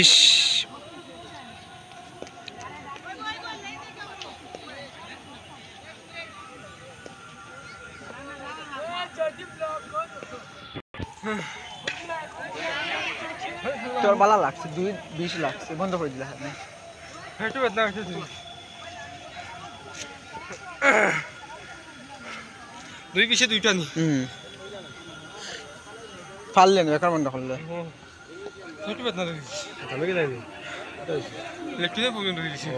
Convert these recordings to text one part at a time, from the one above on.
इश তোর বালা লাগছে 2:20 লাগছে বন্ধ করে দিলা না হেটু বেদনা হইছে দুই পিছে দুইটা নি ফাললেন বেকার বন্ধ করলে হেটু বেদনা দিছি আমি কি জানি ইলেকট্রিক প্রবলেম দিছি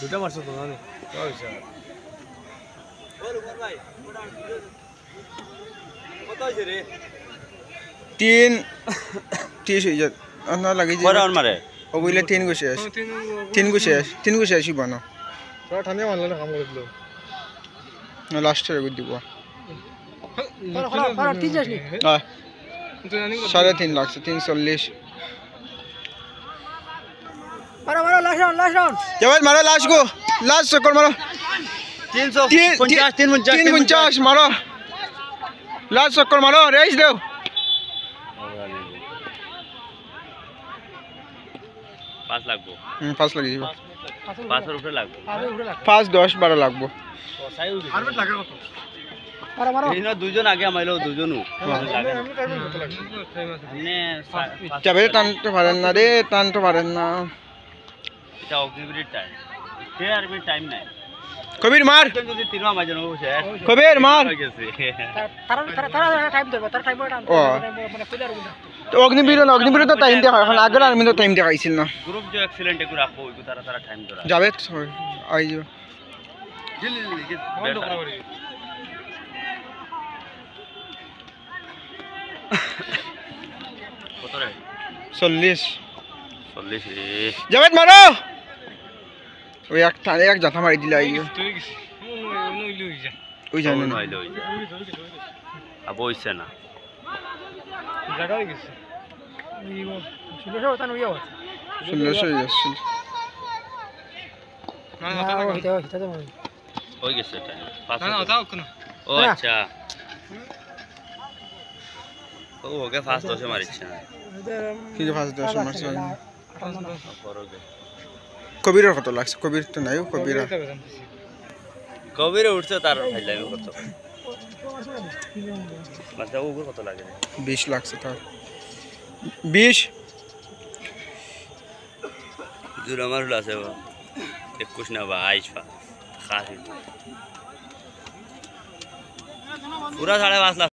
দুটা মারছ তো না কি হইছে ওর উপর ভাই কত হইছে রে 3:30 হই যা না লাগি যে পরে মারে ও বইলে 3 গো শেষ 3 গো শেষ বানো তোরা ঠান্ডা মারলে না কাম করে দিল না লাস্টের গো দিব পরে ঠিক আছে হ্যাঁ 3.5 লাগছে 340 मारो लास्ट राउंड जवाब मारो लास्ट को लास्ट चक्कर मारो 350 मारो लास्ट चक्कर मारो रेस दो 5 লাগবো 5 লাগি দিব 5 এর উপরে লাগবো 5 10 12 লাগবো আরবেট লাগে কত মারো এই না দুইজন আগে আমাইলো দুইজনও লাগে এমনি যাবে টানতে পারেন না রে টানতে পারেন না এটা অগ্নিবীরের টাইম তে আর বি টাইম নাই কবির মার যদি তিনবা মাজন হইছে কবির মার তারা টাইম দেব তারা টাইম মানে কইলার তো অগ্নিবীর তো টাইম দেখা এখন আগের আর্মি তো টাইম দেখাইছিল না গ্রুপ যে এক্সিলেন্ট একটু রাখবো ওই তারা টাইম ধরা যাবে আই যাবে জলদি বন্ধ করে কত রে 40 রে যাবে মারো ওই এক জাথা মারি দিলা আই ওই জানেন না আব হইছে না জায়গা হয়ে গেছে শুনলে ওটা নইয়া আছে 16 যাচ্ছে না এটা তো হই গেছে এটা না ওটাও কোন ও আচ্ছা ও ওকে ফাস্ট দশে মারিছে না কি যে ফাস্ট দশে মারছে কবিরের কত লাগছে কবির তো নাই কবিরে উঠছে তার ফাইলামি কত মানে ও কত লাগে 20 লাগছে তার 20 জুর আমার আছে 21 না 22 খাসি পুরা 5.5 লাখ